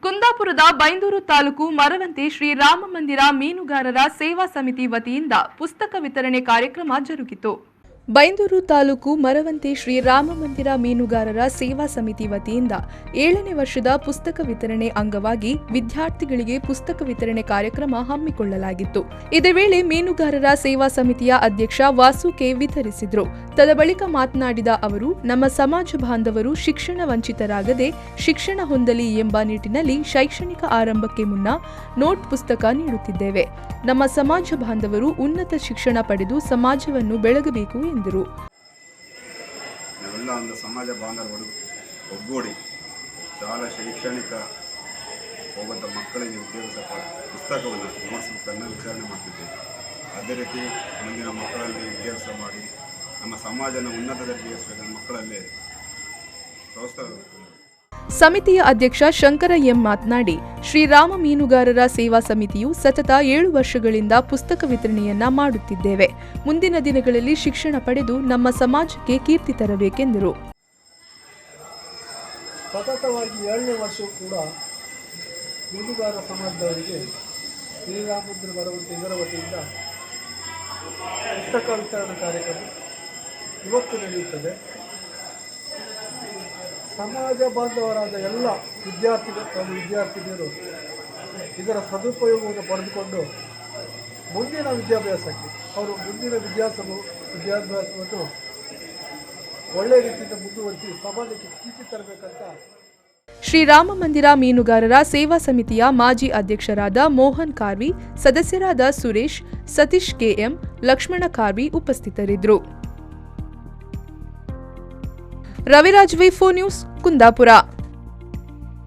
ಕುಂದಾಪುರದ ಬೈಂದೂರು ತಾಲೂಕು ಮರವಂತೆ ಶ್ರೀರಾಮ ಮಂದಿರ ಮೀನುಗಾರರ ಸೇವಾ ಸಮಿತಿ ವತಿಯಿಂದ ಪುಸ್ತಕ ವಿತರಣೆ ಕಾರ್ಯಕ್ರಮ ಜರುಗಿತು. ಬೈಂದೂರು ತಾಲೂಕು ಮರವಂತೆ ಶ್ರೀರಾಮ ಮಂದಿರ ಮೀನುಗಾರರ ಸೇವಾ ಸಮಿತಿ ವತಿಯಿಂದ 7ನೇ ವರ್ಷದ ಪುಸ್ತಕ ವಿತರಣೆ ಅಂಗವಾಗಿ ವಿದ್ಯಾರ್ಥಿಗಳಿಗೆ ಪುಸ್ತಕ ವಿತರಣೆ ಕಾರ್ಯಕ್ರಮ ಹಮ್ಮಿಕೊಳ್ಳಲಾಗಿತ್ತು. ಇದೇ ವೇಳೆ ಮೀನುಗಾರರ ಸೇವಾ ಸಮಿತಿಯ ಅಧ್ಯಕ್ಷ ವಾಸುಕೆ ವಿತರಿಸಿದರು. ತದಬಳಿಕ ಮಾತನಾಡಿದ ಅವರು, ನಮ್ಮ ಸಮಾಜ ಬಾಂಧವರು ಶಿಕ್ಷಣ ವಂಚಿತರಾಗದೆ ಶಿಕ್ಷಣ ಹೊಂದಲಿ ಎಂಬ ನಿಟ್ಟಿನಲ್ಲಿ ಶೈಕ್ಷಣಿಕ ಆರಂಭಕ್ಕೆ ಮುನ್ನ ನೋಟ್ ಪುಸ್ತಕ ನೀಡುತ್ತಿದ್ದೇವೆ. ನಮ್ಮ ಸಮಾಜ ಬಾಂಧವರು ಉನ್ನತ ಶಿಕ್ಷಣ ಪಡೆದು ಸಮಾಜವನ್ನು ಬೆಳಗಬೇಕು ಎಂದರು. ನಾವೆಲ್ಲ ಒಂದು ಸಮಾಜ ಬಾಂಧವರು ಒಗ್ಗೂಡಿ ಶಾಲಾ ಶೈಕ್ಷಣಿಕ ಹೋಗುವಂಥ ಮಕ್ಕಳಿಗೆ ವಿದ್ಯಾಭ್ಯಾಸ ಪುಸ್ತಕವನ್ನು ನೋಟ್ಸ್ ಬುಕ್ಕನ್ನು ವಿತರಣೆ ಮಾಡ್ತಿದ್ದೇವೆ. ಅದೇ ರೀತಿ ಮುಂದಿನ ಮಕ್ಕಳಲ್ಲಿ ವಿದ್ಯಾಭ್ಯಾಸ ಮಾಡಿ ನಮ್ಮ ಸಮಾಜನ ಉನ್ನತ ದರ್ಜೆಗೆ ಮಕ್ಕಳಲ್ಲಿ ಪ್ರೋತ್ಸಾಹ. ಸಮಿತಿಯ ಅಧ್ಯಕ್ಷ ಶಂಕರ ಎಂ ಮಾತನಾಡಿ, ಶ್ರೀರಾಮ ಮೀನುಗಾರರ ಸೇವಾ ಸಮಿತಿಯು ಸತತ 7 ವರ್ಷಗಳಿಂದ ಪುಸ್ತಕ ವಿತರಣೆಯನ್ನ ಮಾಡುತ್ತಿದ್ದೇವೆ. ಮುಂದಿನ ದಿನಗಳಲ್ಲಿ ಶಿಕ್ಷಣ ಪಡೆದು ನಮ್ಮ ಸಮಾಜಕ್ಕೆ ಕೀರ್ತಿ ತರಬೇಕೆಂದರು. ಸತತವಾಗಿ 7ನೇ ವರ್ಷವೂ ಕೂಡ ಮೀನುಗಾರ ಸಮಾಜದವರಿಗೆ ಶ್ರೀರಾಮ ಮಂದಿರ ಬರುವಂತೆ ಇದರ ವತಿಯಿಂದ ಪುಸ್ತಕ ವಿತರಣಾ ಕಾರ್ಯಕ್ರಮ ಇವತ್ತು ನಡೆಯುತ್ತದೆ. ಸಮಾಜ ಬಾಂಧವರಾದ ಎಲ್ಲ ವಿದ್ಯಾರ್ಥಿನಿಯರು ಇದರ ಸದುಪಯೋಗವನ್ನು ಪಡೆದುಕೊಂಡು ಮುಂದಿನ ವಿದ್ಯಾಭ್ಯಾಸಕ್ಕೆ ಅವರು ಮುಂದಿನ ವಿದ್ಯಾಭ್ಯಾಸವನ್ನು ಒಳ್ಳೆಯ ರೀತಿಯಿಂದ ಮುಂದುವರಿಸಿ ಸಮಾಜಕ್ಕೆ ಕೀರ್ತಿ ತರಬೇಕಂತ ಶ್ರೀರಾಮ ಮಂದಿರ ಮೀನುಗಾರರ ಸೇವಾ ಸಮಿತಿಯ ಮಾಜಿ ಅಧ್ಯಕ್ಷರಾದ ಮೋಹನ್ ಕಾರ್ವಿ, ಸದಸ್ಯರಾದ ಸುರೇಶ್, ಸತೀಶ್ ಕೆಎಂ, ಲಕ್ಷ್ಮಣ ಕಾರ್ವಿ ಉಪಸ್ಥಿತರಿದ್ದರು. ರವಿರಾಜ್ ವಿ4 ನ್ಯೂಸ್, ಕುಂದಾಪುರ.